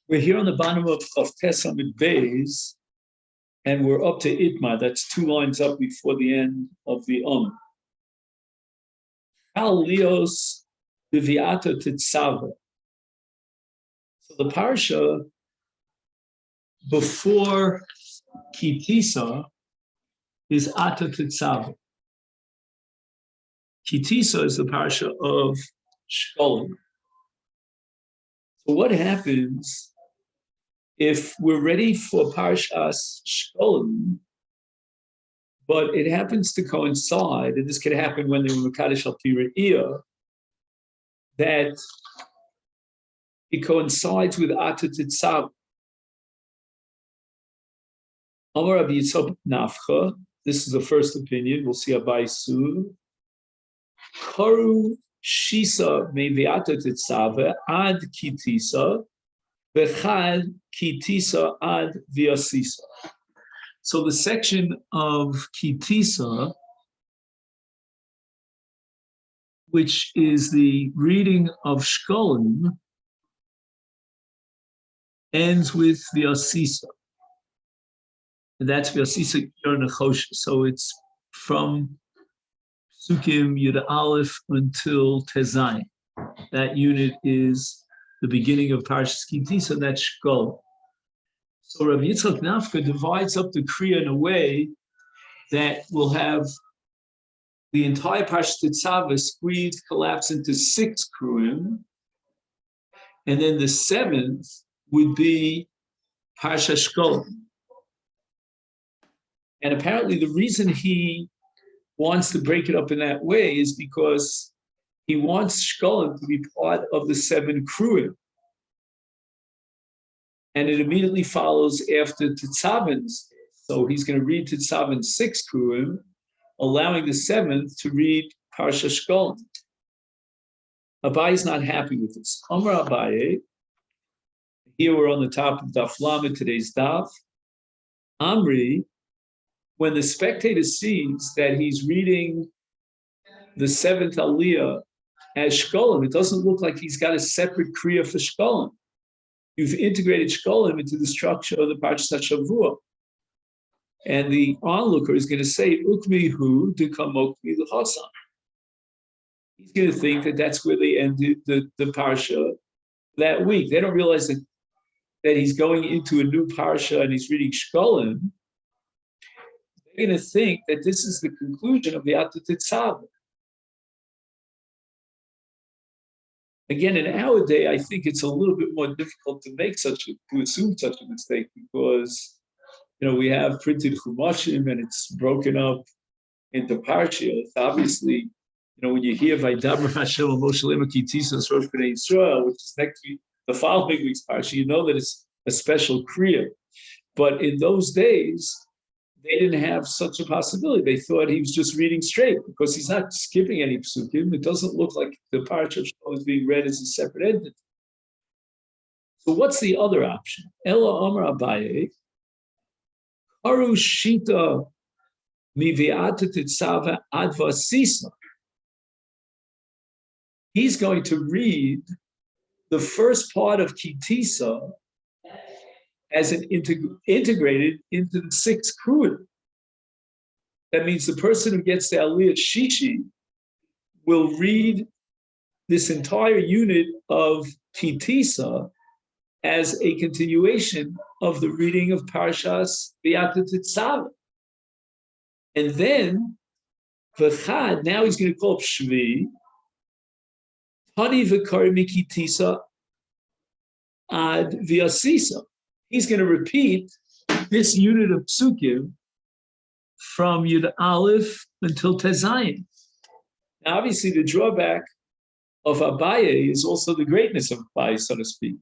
We're here on the bottom of Tesamid Bays, and we're up to Itmar. That's 2 lines up before the end of the Al Lios Viviata Titzava. So the parsha before Kitisa is Ata Titzava. Kitisa is the parsha of Shkolim. So what happens if we're ready for Parshas Shkolim, but it happens to coincide, and this could happen when they were Mekadesh al Pira'iyah, that it coincides with Ata Titzav. Amar Rabbi Yitzhak Nafcha, this is the first opinion, we'll see Abai soon. Karu Shisa Meviata Titzava ad Kitisa, Vechad Kitisa ad Viasisa. So the section of Kitisa, which is the reading of Shkolim, ends with Viasisa. And that's Viasisa Yer Nechosha. So it's from Psukim Yud Aleph until Tezayin. That unit is the beginning of Parshas Kitisa, and that's Shkolim. So Rabbi Yitzchak Nafka divides up the Kriya in a way that will have the entire Parshas Tetzaveh squeezed, collapse into 6 Kriyim, and then the 7th would be Parshas Shkolim. And apparently the reason he wants to break it up in that way is because he wants Shkolim to be part of the 7 Kriyim. And it immediately follows after Tetzavin's. So he's going to read Tetzavin's 6 Kriyim, allowing the 7th to read Parsha Shkolim. Abaye is not happy with this. Amar Abaye, here we're on the top of Daf Lamed, today's Daf. Amri, when the spectator sees that he's reading the 7th Aliyah as Shkolim, it doesn't look like he's got a separate Kriya for Shkolim. You've integrated Shkolim into the structure of the Parshas Shavua. And the onlooker is going to say, Ukmihu dekamokmi l'chasan. He's going to think that that's where they ended the Parsha that week. They don't realize that he's going into a new Parsha and he's reading Shkolim. They're going to think that this is the conclusion of the Ata Tetzaveh. Again, in our day, I think it's a little bit more difficult to assume such a mistake because, we have printed Chumashim and it's broken up into parshas. Obviously, when you hear Vaydaber Hashem Moshe Lema Ki Tisas Rosh Bnei Yisrael, which is next week, the following week's parsha, you know that it's a special kriya. But in those days, they didn't have such a possibility. They thought he was just reading straight because he's not skipping any psukim. It doesn't look like the parsha is being read as a separate entity. So what's the other option? Ela Amar Abaye, Karu Shita Miviata Titzava Advasisa. He's going to read the first part of Kitisa as an integrated into the 6 Kriyim. That means the person who gets the Aliyat Shishi will read this entire unit of Kitisa as a continuation of the reading of Parshas V'yata Tetzaveh. And then, V'chad, now he's going to call up Shvi, Tani V'kari Mikitisa ad V'yasisa. He's going to repeat this unit of psukim from Yud Aleph until Tezayin. Now, obviously, the drawback of Abaye is also the greatness of Abaye, so to speak.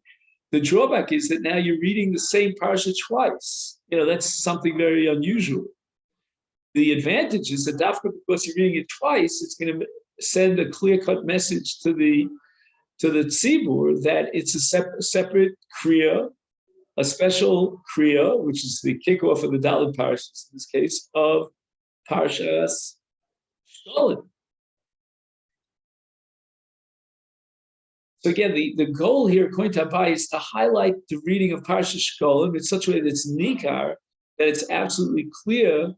The drawback is that now you're reading the same parsha twice. That's something very unusual. The advantage is that because you're reading it twice, it's going to send a clear-cut message to the tzibur that it's a separate kriya, a special kriya, which is the kickoff of the Dalit Parshas, in this case, of Parshas Shkolim. So again, the goal here, according to Abai, is to highlight the reading of Parsha Shkolim in such a way that it's nikar, that it's absolutely clear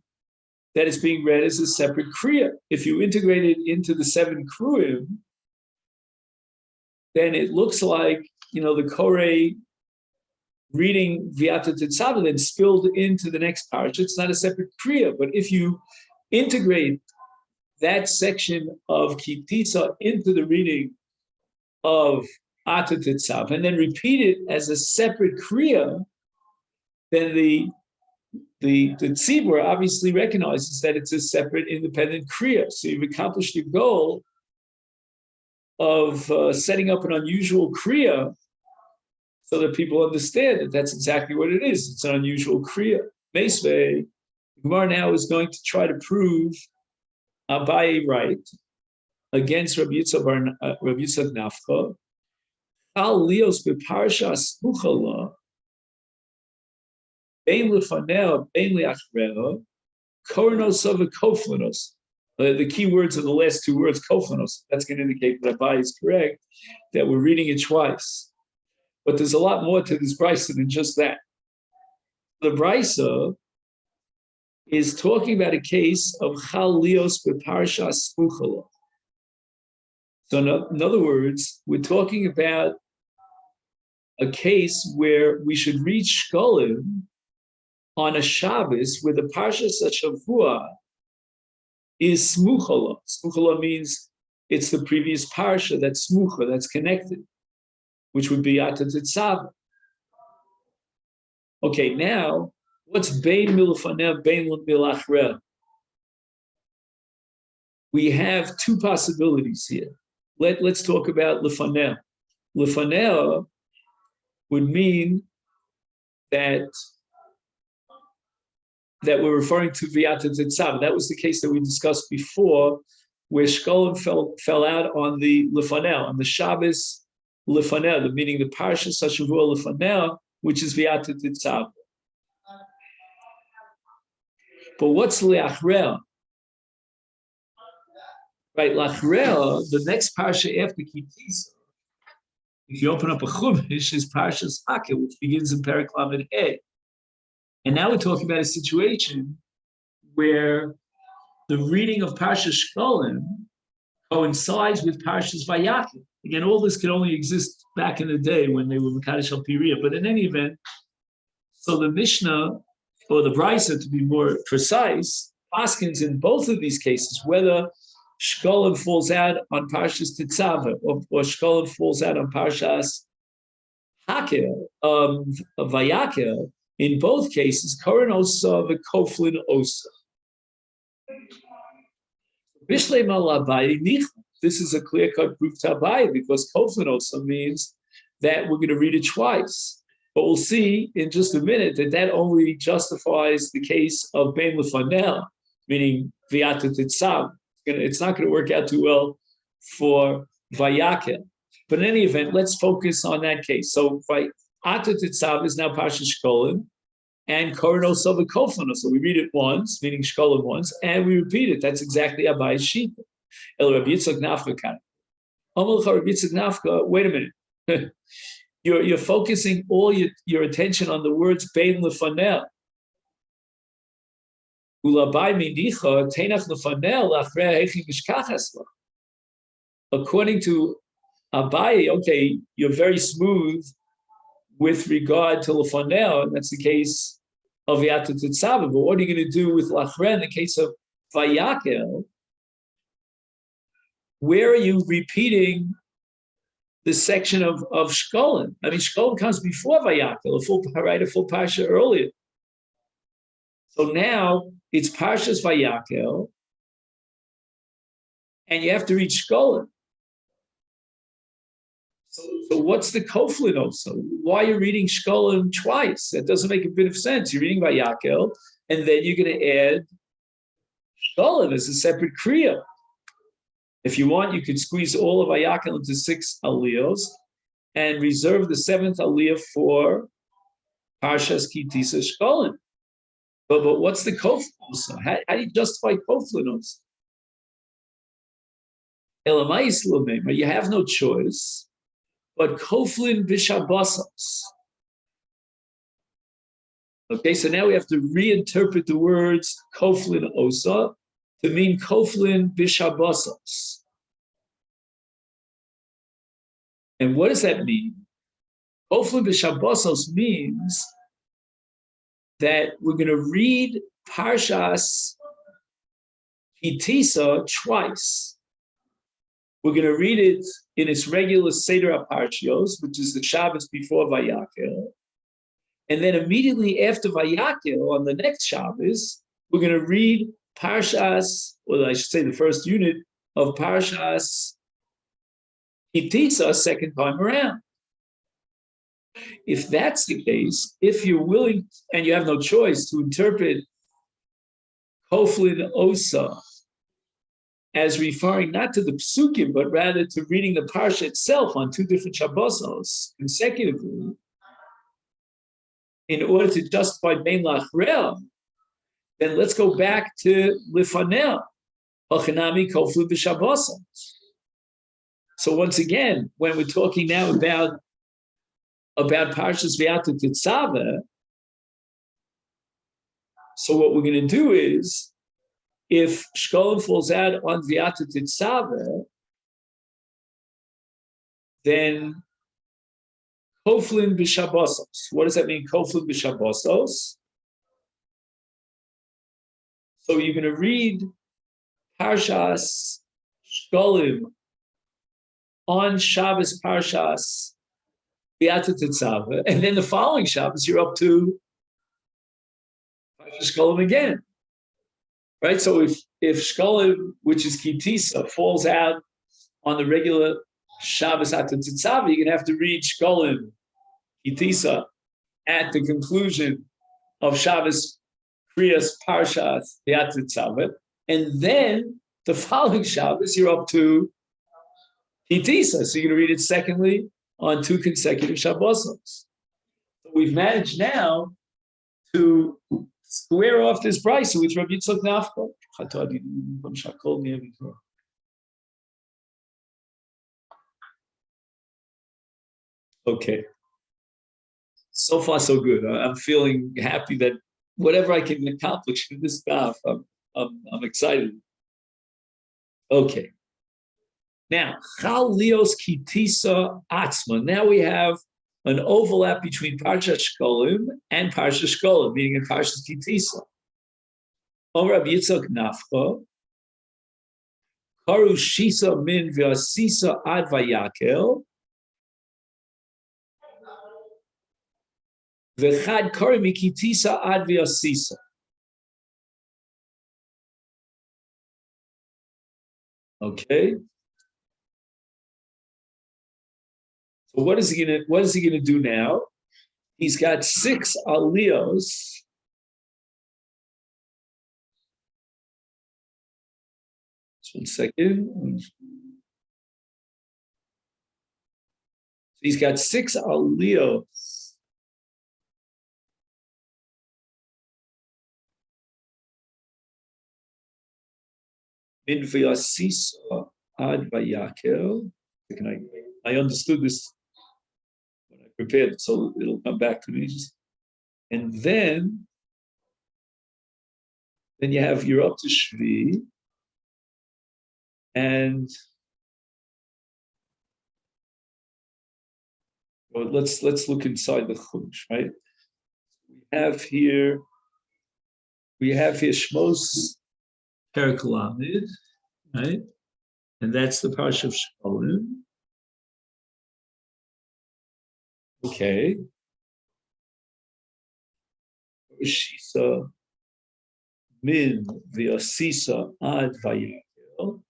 that it's being read as a separate kriya. If you integrate it into the 7 kruyim, then it looks like, the Koreh reading V'ata Tetzaveh then spilled into the next parsha. It's not a separate kriya, but if you integrate that section of Kitisa into the reading of Ata Tetzaveh and then repeat it as a separate kriya, then the tzibur obviously recognizes that it's a separate, independent kriya. So you've accomplished your goal of setting up an unusual kriya so that people understand that that's exactly what it is. It's an unusual kriya. Meisvei, Gemara now is going to try to prove Abaye right against Rabbi Yitzchak Nafcha. Al lios beparsha smuchala bein lefanea bein leachreha kornos of koflanos. The key words are the last 2 words, koflanos. That's going to indicate that Abaye is correct, that we're reading it twice. But there's a lot more to this brisa than just that. The brisa is talking about a case of chal lios beparsha smuchala. So in other words, we're talking about a case where we should read Shkolim on a Shabbos where the Parshas Shavua is smuchala. Smuchala means it's the previous Parsha that's smucha, that's connected, which would be Ata Tetzaveh. Okay, now, what's Bein Milfaneh, Bein Milachre? We have 2 possibilities here. Let's talk about Lefaneh. Lefaneh would mean that we're referring to V'ata Tetzaveh. That was the case that we discussed before, where Shkolim fell out on the Lefaneh, on the Shabbos Lefaneh, meaning the Parsha Shavua Lefaneh, which is V'ata Tetzaveh. But what's Le'achreh? Right, Lachreh, the next Parsha after Kitisa, if you open up a Chumash, is Parshas Hakel, which begins in Perek Lamed Hey. And now we're talking about a situation where the reading of Parshas Shkolim coincides with Parshas Vayakel. Again, all this could only exist back in the day when they were Mekadosh al Piriyah. But in any event, so the Mishnah, or the Brisa to be more precise, paskins in both of these cases, whether Shkolim falls out on Parshas Tetzaveh or Shkolim falls out on Parshas Hakel, Vayakel. In both cases, Koren Osa v'Koflin Osa. Bishlei Malabai Nich. This is a clear-cut proof to Abai because Koflin Osa means that we're going to read it twice. But we'll see in just a minute that only justifies the case of Bein Lefanel, meaning V'ata Tetzaveh. It's not going to work out too well for Vayakel. But in any event, let's focus on that case. So V'ata Tetzaveh is now Parsha Shkolim, and Koren Osa v'Koflin. So we read it once, meaning Shkolim once, and we repeat it. That's exactly Abaye's sheet. El Rabbi Yitzchak Nafka kan. Rabbi Yitzchak Nafka, wait a minute. You're focusing all your attention on the words Bein Lefanel. According to Abaye, okay, you're very smooth with regard to Lefanel, and that's the case of V'ata Tetzaveh. But what are you going to do with Lachreh in the case of Vayakel? Where are you repeating the section of Shkolim? I mean, Shkolim comes before Vayakel, a full parsha earlier. So now it's Parshas Vayakel, and you have to read Shkolim. So what's the Koflin also? Why are you reading Shkolim twice? That doesn't make a bit of sense. You're reading Vayakel, and then you're going to add Shkolim as a separate kriya. If you want, you could squeeze all of Vayakel into 6 aliyos and reserve the 7th aliyah for Parshas Kitisa Shkolim. But what's the Koflin also? How do you justify Koflin also? Elamais Lumema, you have no choice. but koflin b'shabbosos. Okay, so now we have to reinterpret the words koflin osa to mean koflin b'shabbosos. And what does that mean? Koflin b'shabbosos means that we're going to read Parshas Kitisa twice. We're going to read it in its regular Seder HaParshios, which is the Shabbos before Vayakhel. And then immediately after Vayakhel, on the next Shabbos, we're going to read Parshas, well, I should say the first unit of Parshas Kitisa second time around. If that's the case, if you're willing and you have no choice to interpret Koflin Osa as referring not to the psukim, but rather to reading the parsha itself on two different Shabbosos consecutively, in order to justify Bein Lachrel, then let's go back to Lifanel, Hachanami Koflin b'Shabbosos. So once again, when we're talking now about Parshas V'yata Tetzaveh, so what we're going to do is, if Shkolim falls out on V'yata Tetzaveh, then Koflin b'Shabbosos. What does that mean, Koflin b'Shabbosos? So you're going to read Parshas Shkolim on Shabbos Parshas V'yata Tetzaveh, and then the following Shabbos you're up to Parshas Shkolim again, right? So if Shkolim, which is Kitisa, falls out on the regular Shabbos V'yata Tetzaveh, you're gonna have to read Shkolim Kitisa at the conclusion of Shabbos Kriyas Parshas V'yata Tetzaveh, and then the following Shabbos you're up to Kitisa, so you're going to read it secondly on two consecutive Shabbosos. So we've managed now to square off this price with Rabbi Yitzchak Nafko. Okay. So far, so good. I'm feeling happy that whatever I can accomplish in this stuff, I'm excited. Okay. Now, Chal Lios Kitisa Atzma. Now we have an overlap between Parshas Shkolim and Parshas Shkolim, meaning in Parshas Kitisa. O Rabbi Yitzchak Nafcha, Karu Shisa Min V'Asisa Ad Vayakel, V'Chad Karu Mikitisa Ad V'Asisa. Okay. So what is he gonna do now? He's got 6 aliyos. Just 1 second. So he's got 6 aliyos. Min v'yasisa ad vayakel. I understood this when I prepared, so it'll come back to me. And then you're up to Shvi, and well, let's look inside the Chumash, right? We have here Shmos Perek Lamed, right? And that's the Parsha of Shkolim. Okay. Shisa Min V'Yasisa Ad Vayakel.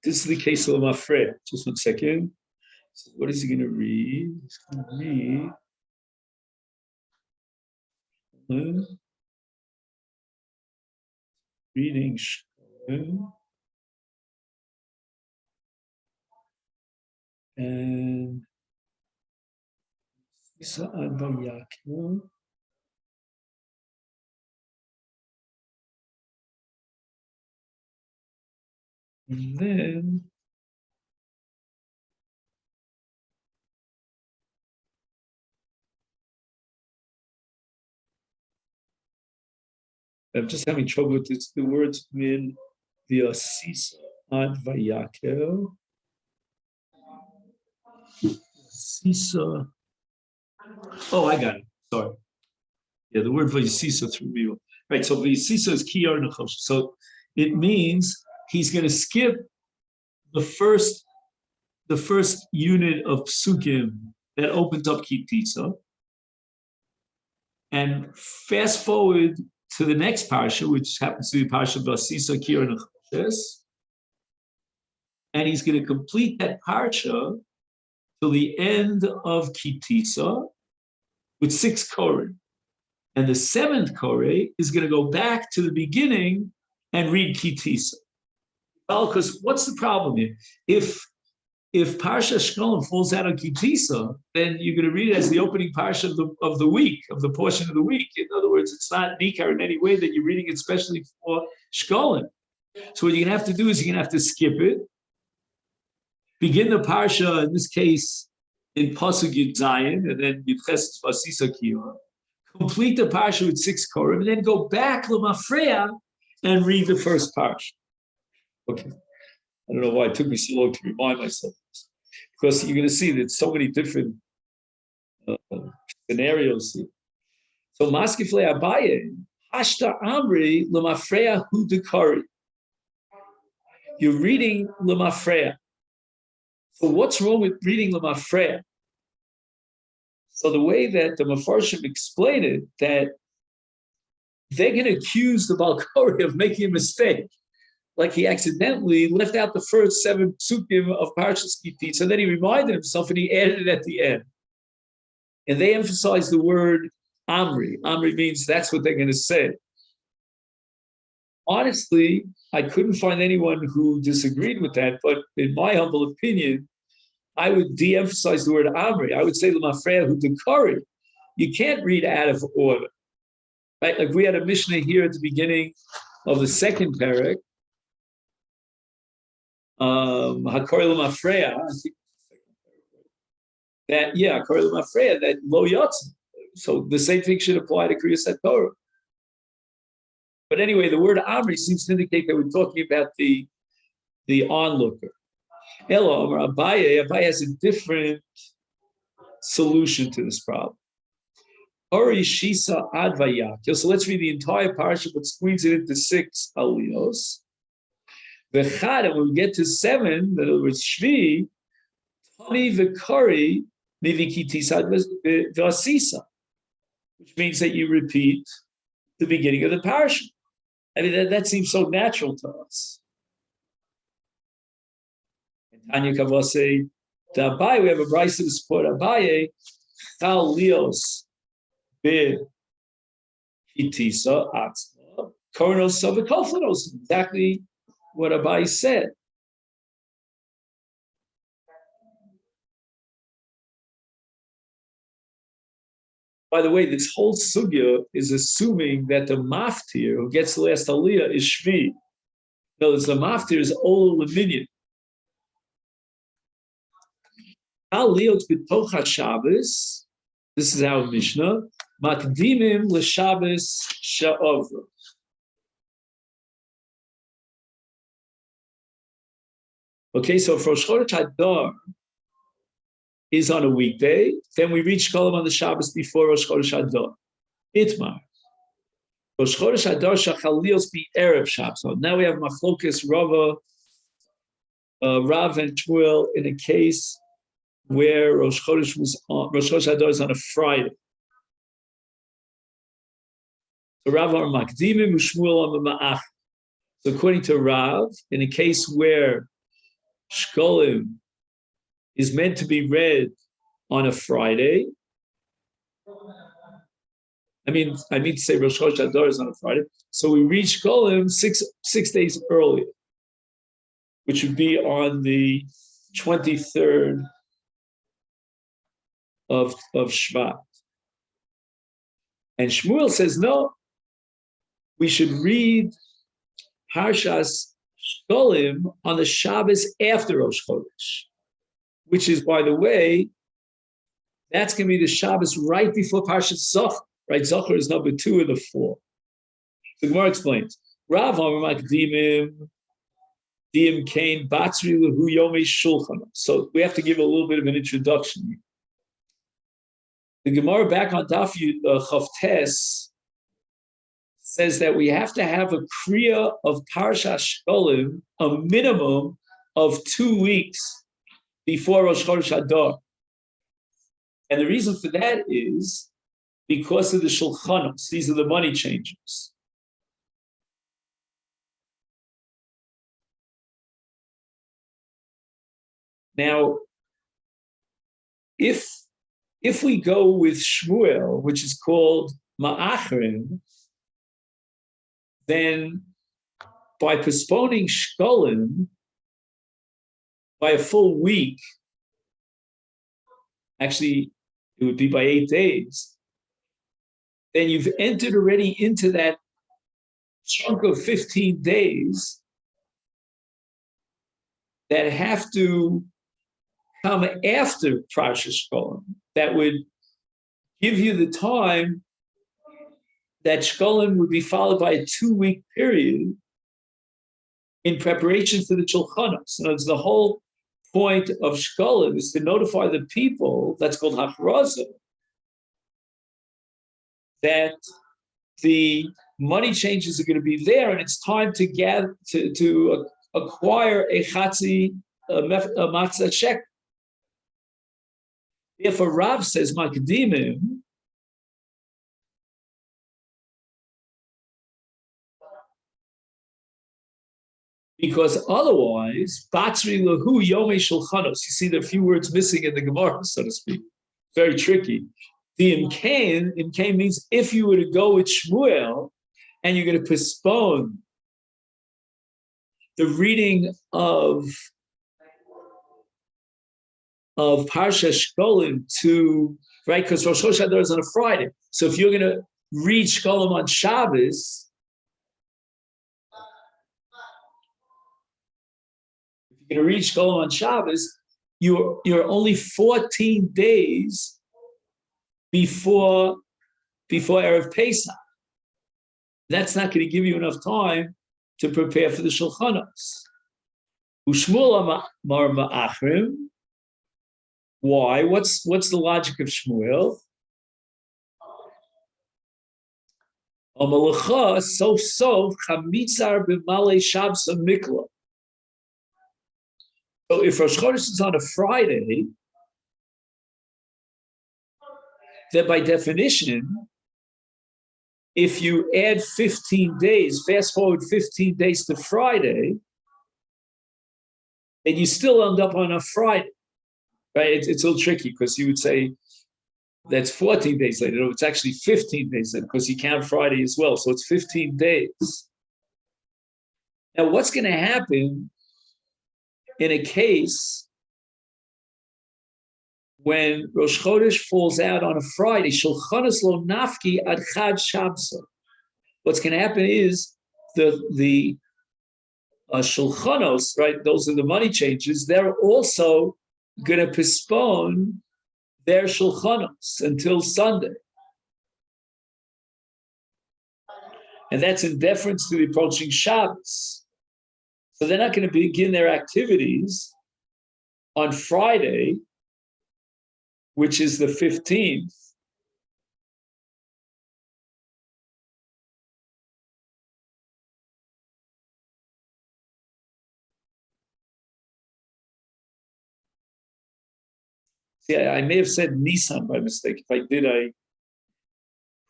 This is the case of Mafre. Just 1 second. So what is he going to read? He's going to read reading Shkolim, and Isa Advayakim. And then I'm just having trouble with this, the words min v'asisa ad vayakel. Sisa. Oh, I got it. Sorry. Yeah, the word v'asisa threw me off. Right, so v'asisa is kiyar nechosh. So it means he's going to skip the first unit of psukim that opens up kitisa, and fast forward to the next parsha, which happens to be parsha v'asisa kiyar nechoshes, and he's going to complete that parsha till the end of kitisa with 6 korim. And the 7th Koreh is going to go back to the beginning and read Kitisa. Well, because what's the problem here? If Parsha Shkolim falls out of Kitisa, then you're going to read it as the opening Parsha of the week, of the portion of the week. In other words, it's not Nikar in any way that you're reading it especially for Shkolim. So what you're going to have to do is you're going to have to skip it, begin the Parsha, in this case, in Pasuk Yud Zayin, and then Yud Ches Vasisa Kiyah, complete the parsha with 6 korim, and then go back L'mafreya and read the first parsha. Okay, I don't know why it took me so long to remind myself this, because you're going to see that so many different scenarios here. So Maskifle Abaye, Hashta Amri L'mafreya Hu Dekari. You're reading L'mafreya. So what's wrong with reading L'mafreya? So the way that the Mefarshim explain it, that they're going to accuse the Balkori of making a mistake, like he accidentally left out the first 7 psukim of Parshas Kitisa, and then he reminded himself and he added it at the end. And they emphasize the word Amri. Amri means that's what they're going to say. Honestly, I couldn't find anyone who disagreed with that, but in my humble opinion, I would de-emphasize the word Amri. I would say L'mafreya Hu Dekari. You can't read out of order. Right? Like we had a Mishnah here at the beginning of the second parak, Hakori L'mafreya, that, Hakori L'mafreya, that Lo Yotz. So the same thing should apply to Kriyas HaTorah. But anyway, the word Amri seems to indicate that we're talking about the onlooker. Elo, Abaye has a different solution to this problem. Ori Shisa Advayak. So let's read the entire parsha, but squeeze it into 6 aliyos. V'chad, and when we get to 7, in other words, Shvi, Tani v'kari mivikitisad v'asisa, which means that you repeat the beginning of the parsha. I mean, that seems so natural to us. Tanya Kavase, the Abaye, we have a brayso to support Abaye, Chal Lios Be Kitisa Atzma, Kornos Savakoflanos, exactly what Abaye said. By the way, this whole sugya is assuming that the maftir who gets the last aliyah is Shvi. No, the maftir is all Leminian. Aliyot b'tocha Shabbos. This is our Mishnah. Makdimim l'Shabbos sha'ovra. Okay, so if Rosh Chodesh Hadar is on a weekday, then we reach Shkolim on the Shabbos before Rosh Chodesh Hadar. Itmar. Rosh Chodesh Hadar shachalios be Erev Shabbos. So now we have Machlokas Rava, Rav and Shmuel in a case where Rosh Chodesh Hadar is on a Friday. So Rav are Makdimim, Shmuel on the Ma'ach. So according to Rav, in a case where Shkolim is meant to be read on a Friday, I mean to say Rosh Chodesh Adar is on a Friday. So we read Shkolim 6 days earlier, which would be on the 23rd of Shvat. And Shmuel says, no, we should read Parshas Shkolim on the Shabbos after Rosh Chodesh, which is, by the way, that's going to be the Shabbos right before Parshas Zohar. Right, Zohar is number 2 of the 4. The Gemara explains. Rav Amar Makdimim Diem Kain Batzri Lehu Yomi Shulchan. So we have to give a little bit of an introduction here. The Gemara back on Daf Chavtes says that we have to have a kriya of Parshas Shkolim a minimum of 2 weeks before Rosh Chodesh Adar. And the reason for that is because of the shulchanos. These are the money changers. Now, if we go with Shmuel, which is called Ma'achrim, then by postponing Shkolim by a full week, actually it would be by 8 days, then you've entered already into that chunk of 15 days that have to come after Parshas Shkolim. That would give you the time that Shkolim would be followed by a 2-week period in preparation for the Shulchanos. So it's the whole point of Shkolim is to notify the people, that's called Hachrazah, that the money changes are going to be there, and it's time to gather to acquire a matzah shekel. If a Rav says Makdimim, because otherwise, Batzri Lahu Yomi Shulchanos. You see, there are a few words missing in the Gemara, so to speak. Very tricky. The Imkain means if you were to go with Shmuel and you're going to postpone the reading of Parsha Shkolim to, right, because Rosh Chodesh Adar is on a Friday. So if you're going to read Shkolim on Shabbos, you're only 14 days before Erev Pesach. That's not going to give you enough time to prepare for the Shulchanos. Ushmul Amar Ma'achrim. Why? What's the logic of Shmuel? Amalecha sof chamitzar b'malei shabsa mikla. So if Rosh Chodesh is on a Friday, then by definition, if you add 15 days, fast forward 15 days to Friday, then you still end up on a Friday, right? It's a little tricky because you would say that's 14 days later. No, it's actually 15 days later because you count Friday as well. So it's 15 days. Now, what's going to happen in a case when Rosh Chodesh falls out on a Friday? Shulchanos lo nafki ad chad shabsa. What's going to happen is the Shulchanos, right? Those are the money changers. They're also going to postpone their Shulchanos until Sunday. And that's in deference to the approaching Shabbos. So they're not going to begin their activities on Friday, which is the 15th. See, I may have said Nisan by mistake. If I did, I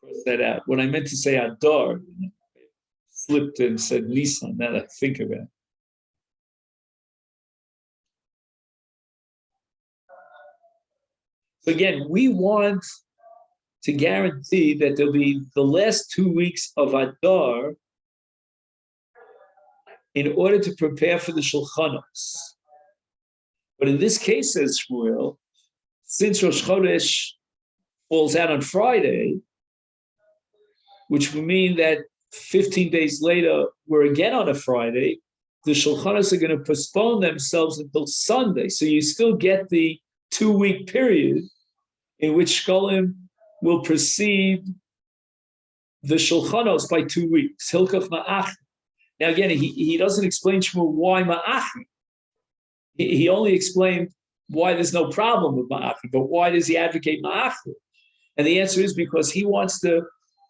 crossed that out. When I meant to say Adar, I flipped and said Nisan. Now that I think about it. So again, we want to guarantee that there'll be the last 2 weeks of Adar in order to prepare for the Shulchanos. But in this case, says Shmuel, since Rosh Chodesh falls out on Friday, which would mean that 15 days later, we're again on a Friday, the Shulchanos are going to postpone themselves until Sunday. So you still get the 2-week period in which Shkolim will precede the Shulchanos by 2 weeks. Hilkach Ma'ach. Now again, he doesn't explain Shmuel why Ma'ach. He only explained why there's no problem with Ma'ach, but why does he advocate Ma'ach? And the answer is because he wants to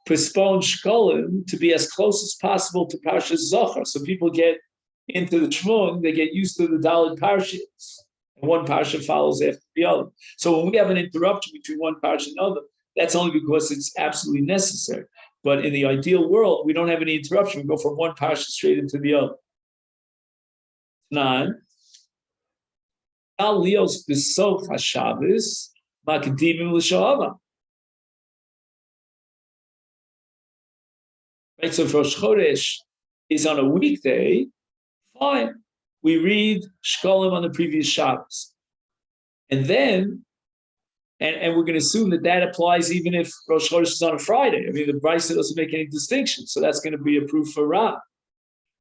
postpone Shkolim to be as close as possible to Parshas Zohar. So people get into the Shmon, they get used to the Dalet Parshas. And one Parsha follows after the other. So when we have an interruption between one Parsha and another, that's only because it's absolutely necessary. But in the ideal world, we don't have any interruption. We go from one Parsha straight into the other. Nine. Al Leos B'Soch HaShabbos Makdimim L'Sha'ava. Right, so if Rosh Chodesh is on a weekday, fine. We read Shkolim on the previous Shabbos. And then, and we're going to assume that that applies even if Rosh Chodesh is on a Friday. I mean, the Brisa doesn't make any distinction. So that's going to be a proof for Rav.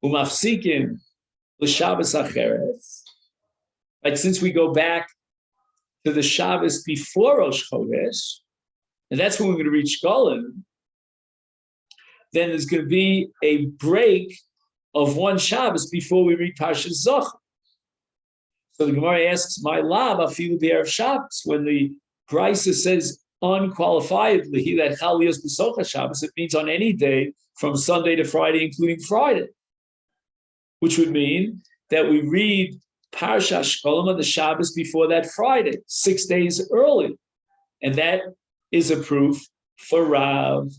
Umafsikim l'Shabbos acheres. Right, since we go back to the Shabbos before Rosh Chodesh, and that's when we're going to read Shkolim, then there's going to be a break of one Shabbos before we read Parshas Zohar. So the Gemara asks, "My lab afilu b'erev Shabbos." When the Brisa says unqualifiedly that Chal Lios B'Soch HaShabbos, it means on any day from Sunday to Friday, including Friday, which would mean that we read Parshas Shkolim on the Shabbos before that Friday, 6 days early, and that is a proof for Rav.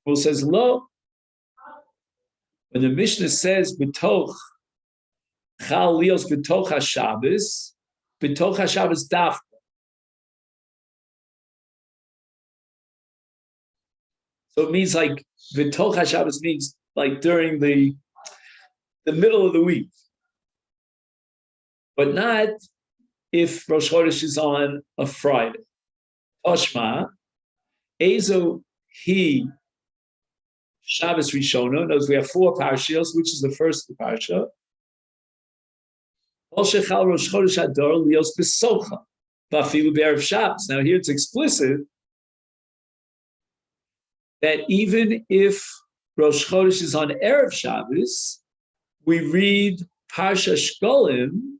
Who says lo? When the Mishnah says b'toch Chal Lios b'toch HaShabbos dafka. So it means like b'toch HaShabbos means like during the middle of the week, but not if Rosh Chodesh is on a Friday. Toshma Ezo He Shabbos Rishona. Notice we have 4 parashiyos, which is the first parasha. Now here it's explicit that even if Rosh Chodesh is on Erev Shabbos, we read Parsha Shkolim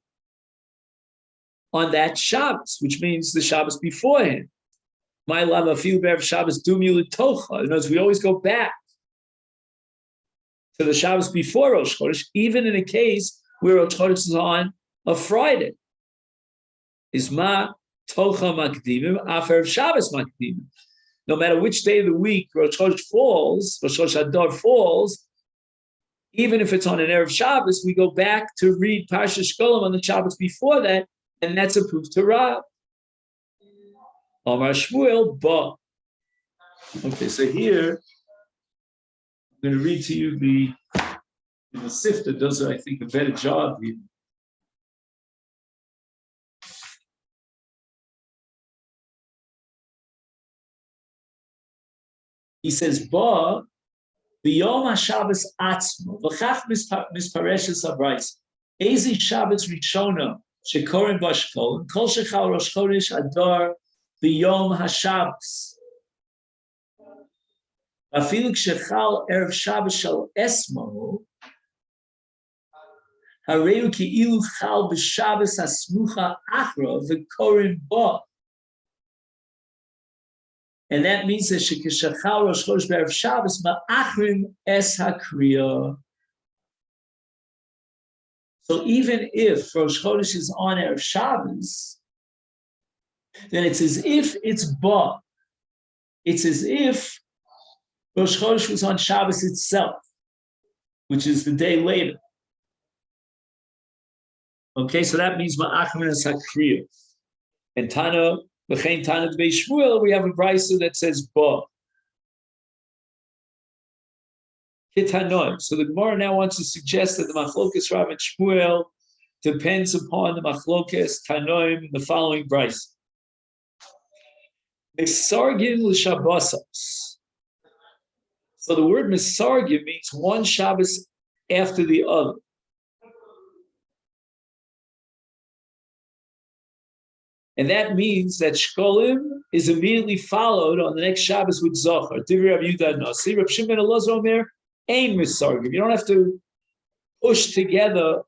on that Shabbos, which means the Shabbos beforehand. My lama feel Erev Shabbos dumyu l'tocha. In other words, we always go back to the Shabbos before Rosh Chodesh, even in a case where Rosh Chodesh is on a Friday. Is ma tocha makdimim afer Shabbos makdimim. No matter which day of the week Rosh Chodesh falls, Rosh Chodesh Adar falls, even if it's on an Erev Shabbos, we go back to read Parsha Shkolim on the Shabbos before that, and that's a proof to Rav. Amar Shmuel, ba. Okay, so here I'm going to read to you the Sifta does, I think, a better job here. He says, "Ba b'yom haShabbos atzmo v'chach mispareshes habrayis ezi Shabbos Rishona shekorim b'Shkolim kol shechal Rosh Chodesh Adar b'yom haShabbos afilu k'shechal erev Shabbos shel esmo hareinu ki'ilu chal b'Shabbos hasmucha achra v'korim ba." And that means that Shekishachal Rosh Chodesh B'Erev Shabbos Ma'achrim Es HaKriya. So even if Rosh Chodesh is on Erev Shabbos, then it's as if it's Ba. It's as if Rosh Chodesh was on Shabbos itself, which is the day later. Okay, so that means Ma'achrim Es HaKriya. And Tana L'chein Tanat Bei Shmuel, we have a brisa that says ba. Kitanoim. So the Gemara now wants to suggest that the Machlokes Rav and Shmuel depends upon the Machlokes Tanoim in the following brisa. Misargim l'Shabbosos. So the word Misargim means one Shabbos after the other. And that means that Shkolim is immediately followed on the next Shabbos with Zohar. Divrei Rav Yehuda Nasi. Rav Shimon Elazar Omer, Ein Misargim. You don't have to push together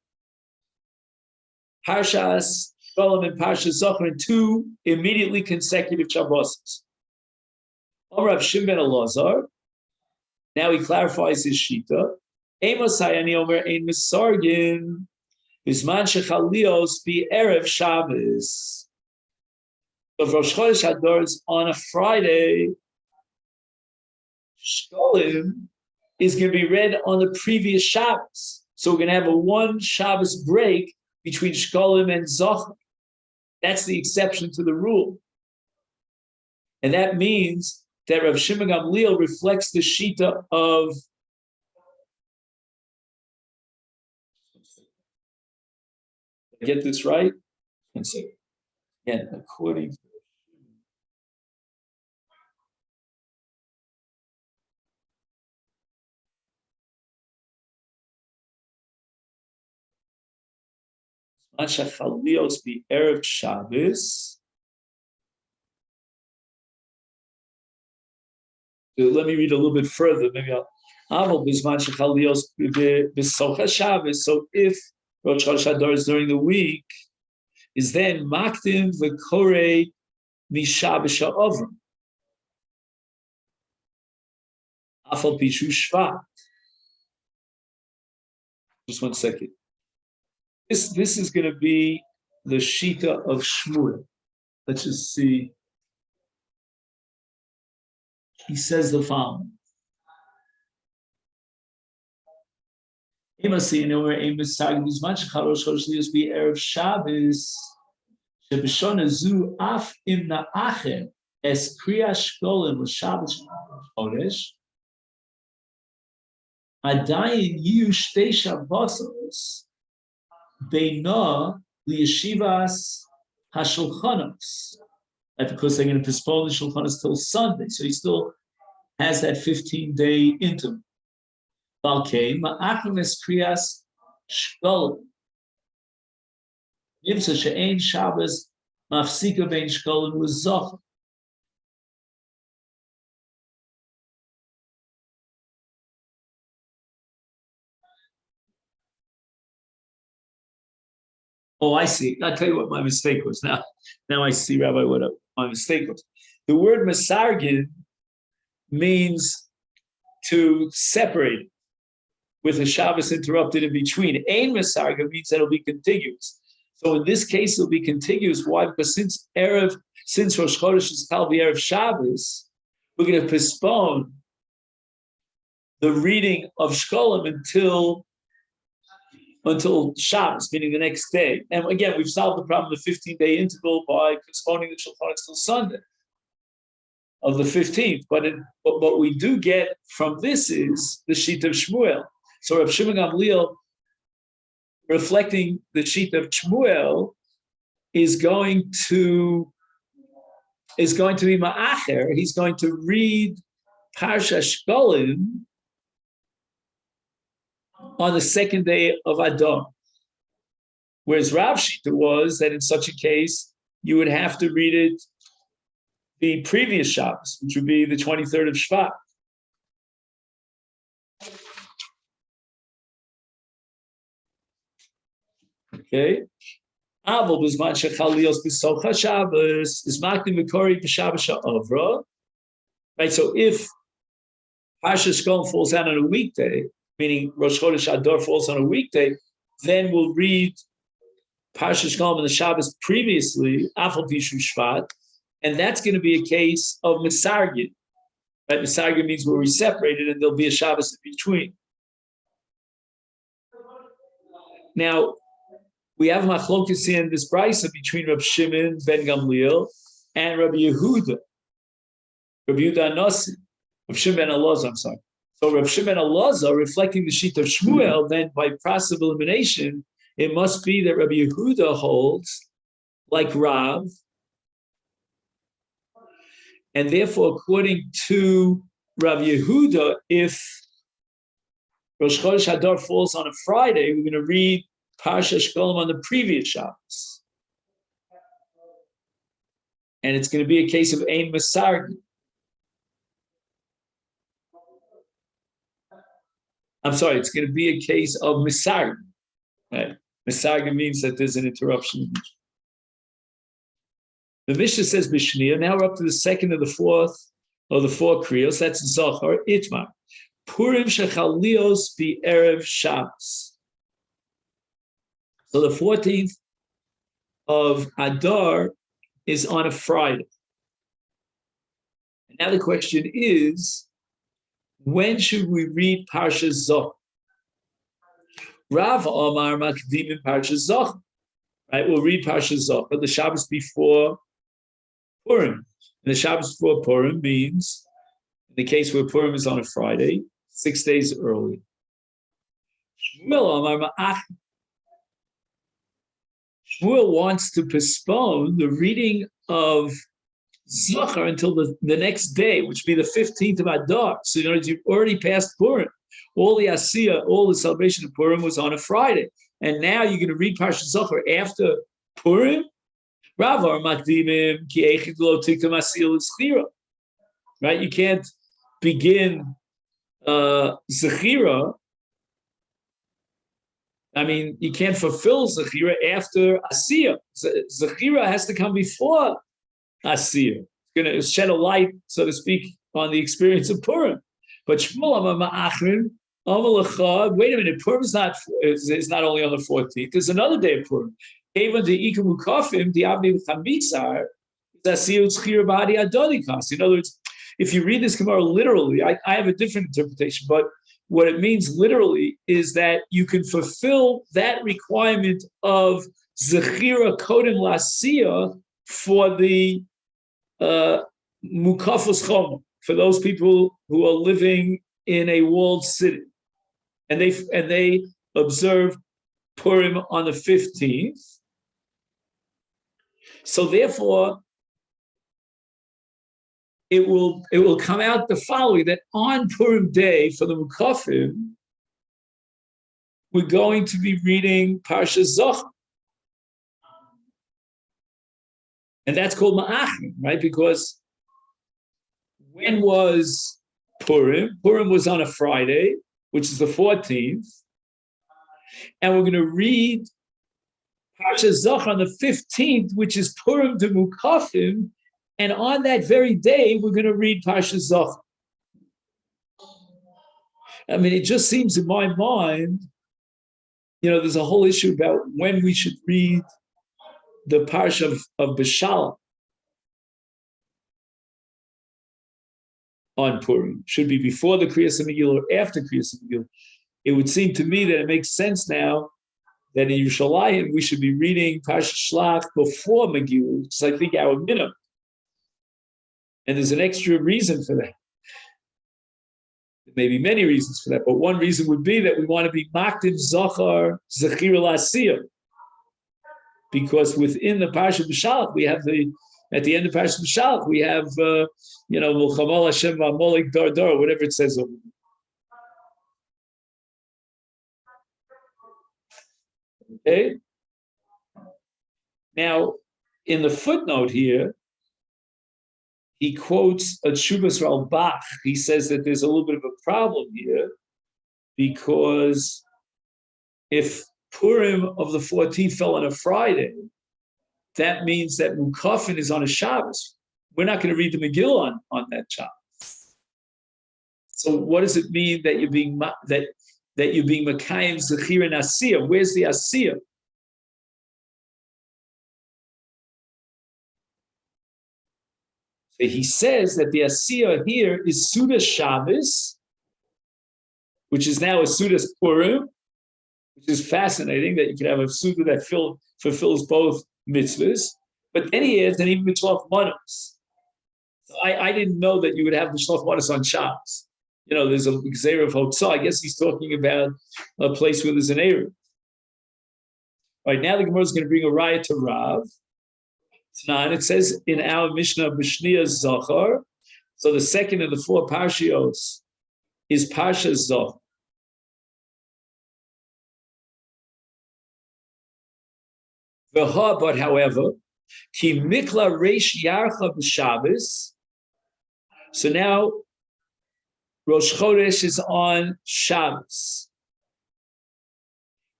Parshas Shkolim and Parshas Zohar in two immediately consecutive Shabbos. Rav Shimon Elazar. Now he clarifies his shita. Amos Hayani Omer Ein Misargim. Bisman Shechalios be Erev Shabbos. Of Rosh Chodesh Hadar is on a Friday, Shkolim is going to be read on the previous Shabbos. So we're going to have a one Shabbos break between Shkolim and Zochar. That's the exception to the rule. And that means that Rav Shimon Gamliel reflects the Shita of Did I get this right? One second. Again, according to Mashachalios be Erev Shabbos. So let me read a little bit further. Maybe I'll Bisman Shachalios B'Socha Shabbos. So if Rosh Chodesh Hadar is during the week, is then Makdim V'Korei Mishabbos Ha'Ovrim. Afal Pishu Shvat. Just 1 second. This is going to be the Shita of Shmuel. Let's just see. He says the following. Erev Shabbos, Shebeshona Zu Af Imna Acher Es Kriya Shkolim L'Shabbos Chodesh Adayin Yu Shtei Shabbosos Beina Liyeshivas HaShulchanos. That's because they're going to postpone the Shulchanos till Sunday, so he still has that 15-day interval. Balkei Ma'achim Es Kriyas Shkolim. Nimsa She'ein Shabbos Mafsika Bein Shkolim L'Zochar. Oh, I see. I'll tell you what my mistake was. Now I see, Rabbi, what my mistake was. The word Masargin means to separate with a Shabbos interrupted in between. Ein Masargin means that it'll be contiguous. So in this case, it'll be contiguous. Why? Because since Rosh Chodesh is called the Erev Shabbos, we're going to postpone the reading of Shkolim until Shabbos, meaning the next day. And again, we've solved the problem of the 15-day interval by postponing the Shulchan till Sunday of the 15th. But what we do get from this is the sheet of Shmuel. So Rav Shimon Gamliel, reflecting the sheet of Shmuel, is going to be Ma'acher. He's going to read Parsha Shkolim on the second day of Adar. Whereas Rav Shita was that in such a case, you would have to read it the previous Shabbos, which would be the 23rd of Shvat. Okay. Avol b'zman shechalios b'socha Shabbos is makdim v'kori b'Shabbos ha'avra. Right. So if Parsha Shkolim falls out on a weekday, meaning Rosh Chodesh Adar falls on a weekday, then we'll read Parsha Shkolim on the Shabbos previously, Afal Pishu Shvat, and that's going to be a case of Masargin. Right? Masargin means where we separated and there'll be a Shabbos in between. Now, we have machlokes in this brisa between Rav Shimon ben Gamliel and Rabbi Yehuda Nasi, Rav Shimon Elazar, I'm sorry. So Rav Shimon Elazar, reflecting the sheet of Shmuel, then by process of elimination, it must be that Rabbi Yehuda holds like Rav, and therefore, according to Rav Yehuda, if Rosh Chodesh Hadar falls on a Friday, we're going to read Parsha Shkolim on the previous Shabbos. And it's going to be a case of Ein Masargi. I'm sorry, it's going to be a case of Masargi. Right? Masargi means that there's an interruption. The Mishnah says Bishniya. Now we're up to the second of the four Kriyos. That's Zohar, Itmar. Purim Shechalios Bi Erev Shabbos. So the 14th of Adar is on a Friday. And now the question is, when should we read Parsha Zohar? Rav Omar Makdim Parsha Zohar. Right, we'll read Parsha Zohar, the Shabbos before Purim. And the Shabbos before Purim means, in the case where Purim is on a Friday, 6 days early. Shmuel wants to postpone the reading of Zohar until the next day, which would be the 15th of Adar. So in other words, you've already passed Purim. All the Asiyah, all the celebration of Purim was on a Friday. And now you're going to read Parsha Zohar after Purim? Right? You can't begin Zechira. I mean, you can't fulfill Zechira after Asiyah. Zechira has to come before Asiyah. It's going to shed a light, so to speak, on the experience of Purim. But Shmuel Ma'achrim, wait a minute, Purim is not only on the 14th, there's another day of Purim. In other words, if you read this Gemara literally, I have a different interpretation, but what it means literally is that you can fulfill that requirement of Zechira Kodem Lasiyah for the Mukafos Chom, for those people who are living in a walled city. And they observe Purim on the 15th. So therefore, it will come out the following, that on Purim day for the Mukafim, we're going to be reading Parsha Zohar. And that's called Ma'achim, right? Because when was Purim? Purim was on a Friday, which is the 14th. And we're going to read Parsha Zohar on the 15th, which is Purim de Mukafim. And on that very day, we're going to read Parsha Zohar. I mean, it just seems in my mind, there's a whole issue about when we should read the Parsha of Beshalach on Purim. Should be before the Kriyas Megillah or after Kriyas Megillah. It would seem to me that it makes sense now that in Yerushalayim we should be reading Parsha Shlach before Megillah, which is, I think, our minimum. And there's an extra reason for that. There may be many reasons for that, but one reason would be that we want to be Makdim Zohar Zechira Lasiyah. Because within the Parsha B'Shalach, we have at the end of Parsha B'Shalach, we have, Mulchamal Hashem V'Amolik Dar Dar, whatever it says over there. Okay? Now, in the footnote here, he quotes a Tshuvas Ralbach. He says that there's a little bit of a problem here because if Purim of the 14th fell on a Friday, that means that Mukafin is on a Shabbos. We're not going to read the Megillah on that Shabbos. So what does it mean that you're being Makayim Zechir and Asiyah? Where's the Asiyah? So he says that the Asiyah here is Suda Shabbos, which is now a Suda Purim, which is fascinating that you can have a Suda that fulfills both mitzvahs. But then he adds, and even B'Shloch Manos. I didn't know that you would have the Shloch Manos on Shabbos. There's a Gzeir of Hotzah. I guess he's talking about a place where there's an Erev. All right, now the Gemara is going to bring a riot to Rav. And it says in our Mishnah, B'Shnia Zachar. So the second of the four Parshios is Parsha Zachar. But however, Ki Mikla Reish Yarcha B'Shabbos. So now Rosh Chodesh is on Shabbos.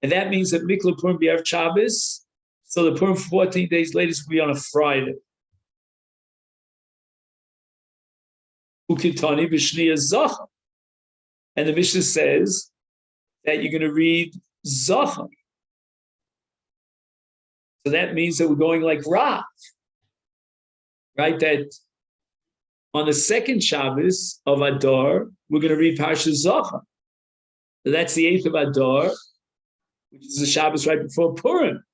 And that means that Mikla Purim B'Erev Shabbos, so the Purim 14 days later will be on a Friday. Ukitani B'Shnia Zachar. And the Mishnah says that you're going to read Zachar. So that means that we're going like Rav, right? That on the second Shabbos of Adar, we're going to read Parsha Zachar. So that's the 8th of Adar, which is the Shabbos right before Purim.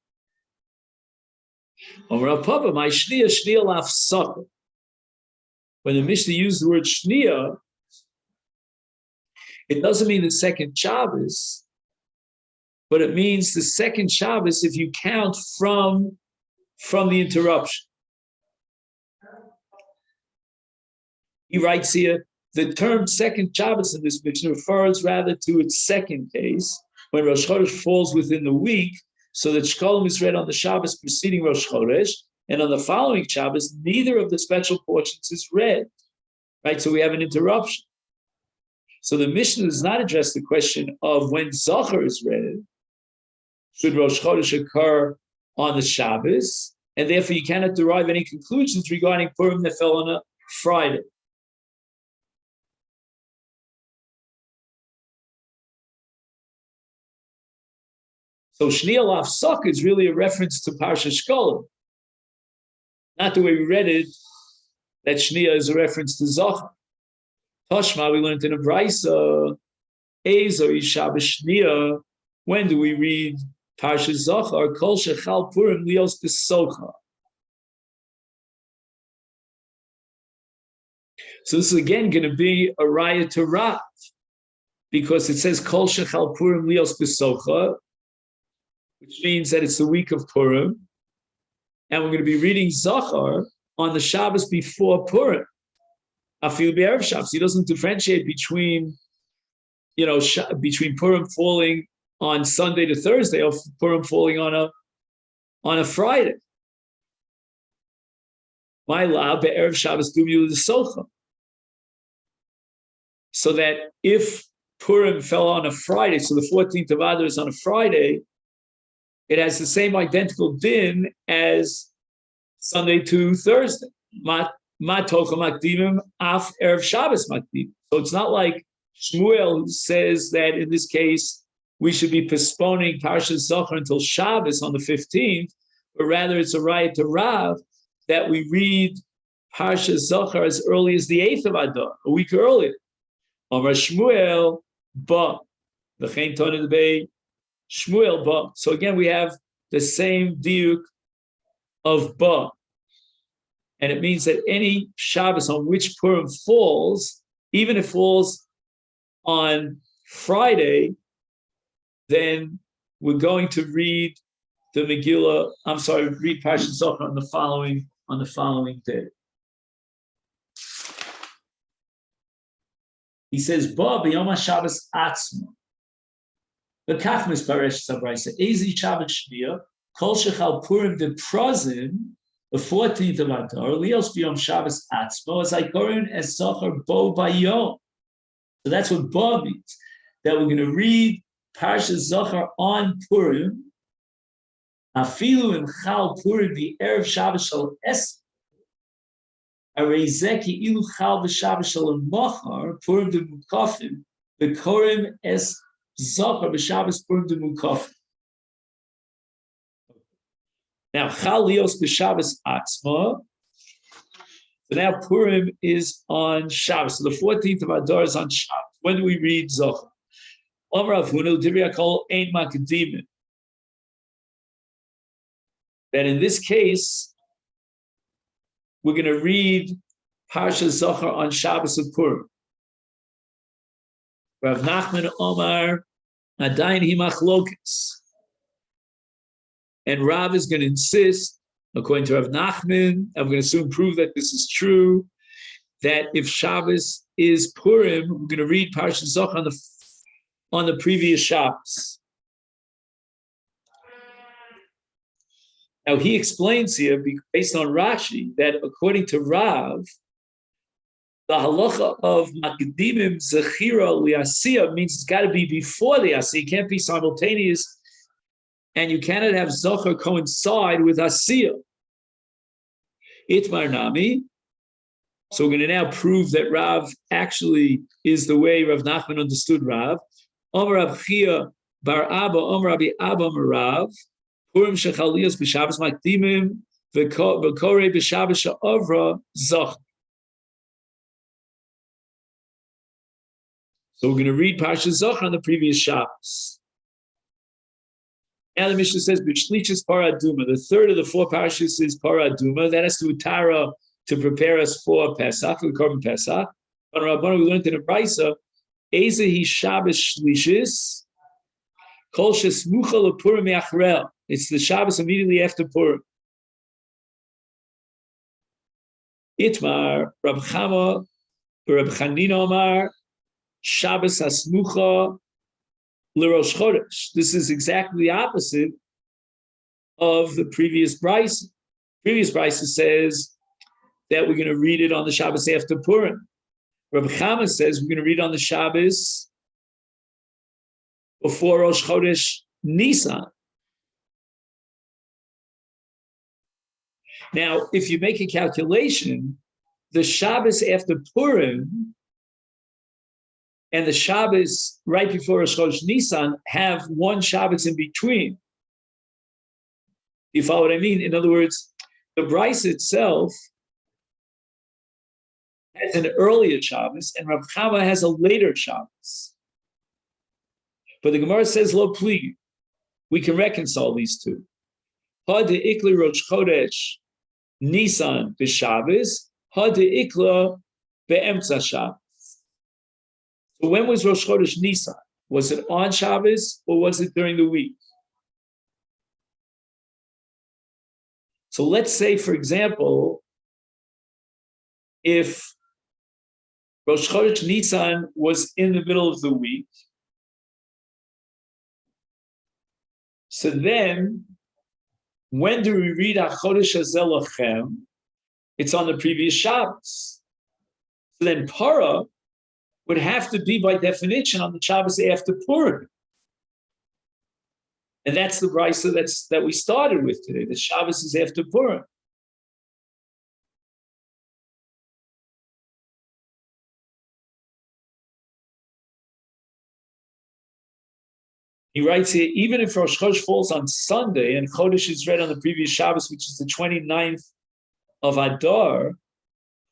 When the Mishnah used the word Shnia, it doesn't mean the second Shabbos, but it means the second Shabbos if you count from the interruption. He writes here, the term second Shabbos in this Mishnah refers rather to its second case, when Rosh Chodesh falls within the week, so that Shkolim is read on the Shabbos preceding Rosh Chodesh, and on the following Shabbos, neither of the special portions is read, right? So we have an interruption. So the Mishnah does not address the question of when Zachar is read, should Rosh Chodesh occur on the Shabbos, and therefore you cannot derive any conclusions regarding Purim that fell on a Friday. So Shnia Lafsak is really a reference to Parsha Shkolim. Not the way we read it, that Shnia is a reference to Zachar. Toshma, we learned in a Brisa, Ezer Yishabbos Shnia, when do we read Parsha Zachar? Kol Shechal Purim Lios B'Socha. So this is again going to be a riot to Rav, because it says Kol Shechal Purim Lios B'Socha, which means that it's the week of Purim, and we're going to be reading Zachar on the Shabbos before Purim. Afil B'Erev Shabbos. He doesn't differentiate between, between Purim falling on Sunday to Thursday or Purim falling on a Friday. My la B'Erev Shabbos Dumiu L'Socha. So that if Purim fell on a Friday, so the 14th of Adar is on a Friday, it has the same identical din as Sunday to Thursday. Ma tocha makdimim af erev Shabbos makdim. So it's not like Shmuel says that in this case we should be postponing Parsha Zachar until Shabbos on the 15th, but rather it's a riot to Rav that we read Parsha Zachar as early as the 8th of Adar, a week earlier. Amar Shmuel ba v'chein tonu debei Shmuel ba. So again, we have the same diuk of ba. And it means that any Shabbos on which Purim falls, even if it falls on Friday, then we're going to read the Megillah, read Parshat Zachar on the following day. He says, ba b'yom HaShabbos atzma. The Kafmis Paresh Sabraisa, Ezi Shabbos Shnia, Kol Shechal Purim de Prozim, the 14th of Adar, Lios B'Yom Shabbos Atzmo, as I Korin as Zachar Bo Bayom. So that's what Bo means, that we're going to read Parsha Zachar on Purim, Afilu im Chal Purim the Erev Shabbos Shal Es, Areizeki Ilu Chal V'Shabbos Shal Machar, Purim de Mukafim, the Korim es Zachar b'Shabbos Purim de Mukafim. Now, Chalios b'Shabbos Atzma. So now Purim is on Shabbos. So the 14th of Adar is on Shabbos. When do we read Zachar? Amar Rav Huna Divrei HaKol Ein Makdimin. That in this case, we're going to read Parsha Zachar on Shabbos of Purim. Rav Nachman Omar, Adayin hi machlokes. And Rav is going to insist, according to Rav Nachman, I'm going to soon prove that this is true, that if Shabbos is Purim, we're going to read Parsha Zachar on the previous Shabbos. Now he explains here, based on Rashi, that according to Rav, the halacha of Makdimim Zechira Liasiyah means it's got to be before the Asiyah. It can't be simultaneous, and you cannot have Zachar coincide with Asiyah. Itmar Nami. So we're going to now prove that Rav actually is the way Rav Nachman understood Rav. Omer Rav Chia Bar Abba, Omer Rabbi Abba Marav, Purim Shechaliyos B'Shabbos Makdimim V'Korei B'Shabbos She'avra Zach. So we're going to read Parsha Zachar on the previous Shabbos. Now the Mishnah says, B'Shlichis Paraduma. The third of the four Parashas is Paraduma. That has to do Tara to prepare us for Pesach, the Korban Pesach. On Rabbanu, we learned in the Brisa, Ezehi Shabbos Shlishis, Kol Shesmucha LePurim Yachrel. It's the Shabbos immediately after Purim. Itmar, Rab Chama, Rab Chanina Omar, Shabbos Hasmucha L'Rosh Chodesh. This is exactly the opposite of the previous Brisa. Previous Brisa says that we're going to read it on the Shabbos after Purim. Rabbi Chama says we're going to read on the Shabbos before Rosh Chodesh Nisan. Now, if you make a calculation, the Shabbos after Purim and the Shabbos right before Rosh Chodesh Nisan have one Shabbos in between. You follow what I mean? In other words, the Bryce itself has an earlier Shabbos, and Rav Chama has a later Shabbos. But the Gemara says, "Lo pli." We can reconcile these two. Ha de ikla Rosh Chodesh Nisan b'Shabbos, ha de ikla be'emtza Shabbos. So when was Rosh Chodesh Nisan? Was it on Shabbos or was it during the week? So let's say, for example, if Rosh Chodesh Nisan was in the middle of the week, so then when do we read HaChodesh Hazeh Lachem? It's on the previous Shabbos. So then Para would have to be, by definition, on the Shabbos after Purim. And that's the brisa that we started with today. The Shabbos is after Purim. He writes here, even if Rosh Chodesh falls on Sunday and Chodesh is read on the previous Shabbos, which is the 29th of Adar,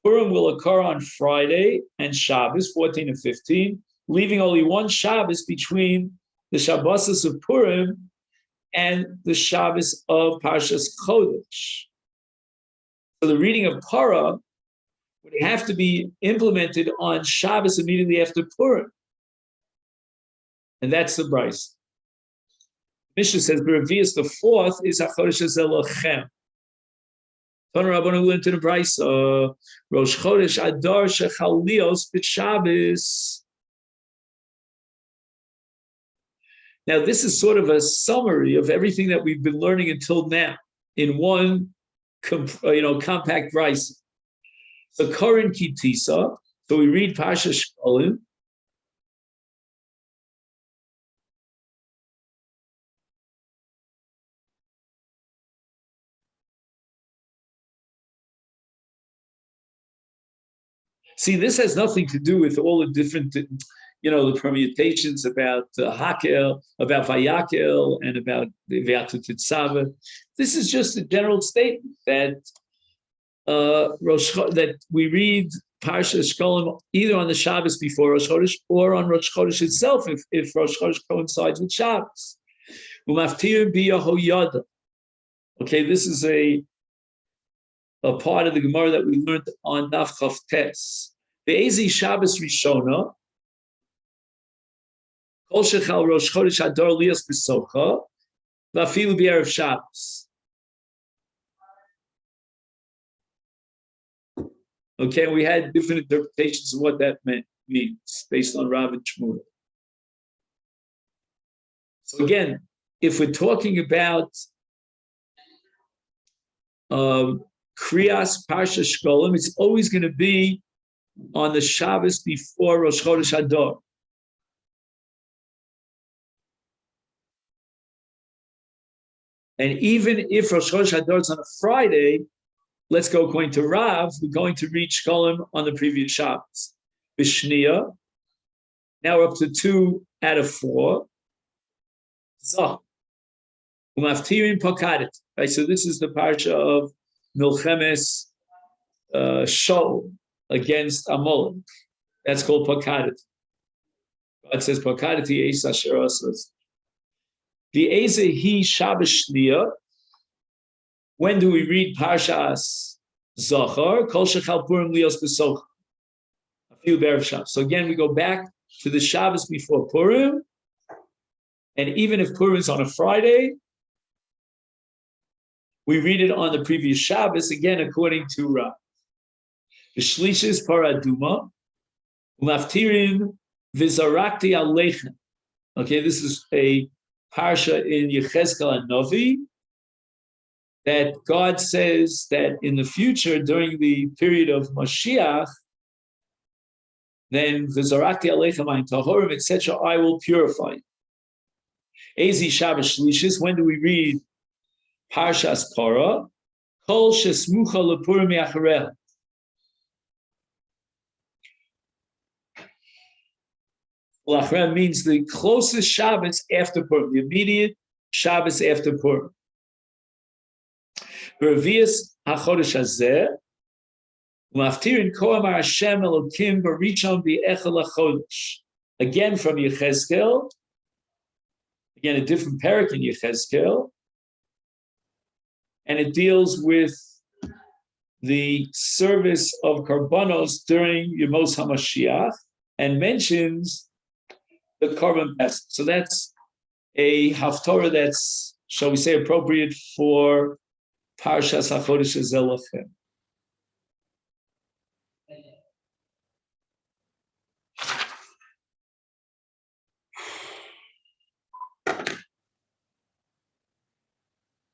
Purim will occur on Friday and Shabbos, 14 and 15, leaving only one Shabbos between the Shabbos of Purim and the Shabbos of Parshas Chodesh. So the reading of Para would have to be implemented on Shabbos immediately after Purim. And that's the Bryce. Mishnah says, B'Revius, the fourth is HaChodesh Hazeh Lachem. Ton Rabbanu went to the Bryce, Rosh Chodesh Adar Shechalios B'Shabbos. Now, this is sort of a summary of everything that we've been learning until now in one, compact Bryce. So, Korin Kitisa. So we read Parsha Shkolim. See, this has nothing to do with all the different, the permutations about Hakel, about Vayakel, and about V'yatu Titzava. This is just a general statement that that we read Parsha Shkolim either on the Shabbos before Rosh Chodesh or on Rosh Chodesh itself if Rosh Chodesh coincides with Shabbos. Okay, this is a a part of the Gemara that we learned on Daf Chav Tes. The Ezi Shabbos Rishona, Kol Shechal Rosh Chodesh Adar Lias B'Socha, V'afilu B'Erev Shabbos. Okay, we had different interpretations of what that means based on Rav and Shmuel. So again, if we're talking about Kriyas Parsha Shkolim, it's always going to be on the Shabbos before Rosh Chodesh Adar. And even if Rosh Chodesh Adar is on a Friday, let's go according to Rav, we're going to read Shkolim on the previous Shabbos. Bishniya, now we're up to 2 out of 4. Zah. Umaftirin Pokadet. Right, so this is the parsha of Milchemes Shaul against Amalek. That's called Pokadet. God says Pokadet Eis Asher Asas. The Ezehi Shabbos Shniya. When do we read Parshas Zachar? Kol Shechal Purim Lios B'Socha. A few B'Erev Shabbos. So again, we go back to the Shabbos before Purim, and even if Purim is on a Friday, we read it on the previous Shabbos, again, according to Rav. V'shlishis paraduma, umaftirin v'zarakti aleichem. Okay, this is a parsha in Yechezkel and Novi, that God says that in the future, during the period of Mashiach, then v'zarakti aleichem ayin tahorim, etc., I will purify you. Ezi Shabbos Shlishis, when do we read Parshas Para? Kol shesmucha lepurim yachareha. Lachareha means the closest Shabbos after Purim, the immediate Shabbos after Purim. Revius hachodesh hazeh, umaftirin koamar Hashem Elokim barichon bi'echel hachodesh. Again from Yechezkel, again a different parak in Yechezkel, and it deals with the service of Karbanos during Yemos HaMashiach and mentions the Korban Pesach. So that's a haftorah that's, shall we say, appropriate for Parshas HaChodesh Zelachem.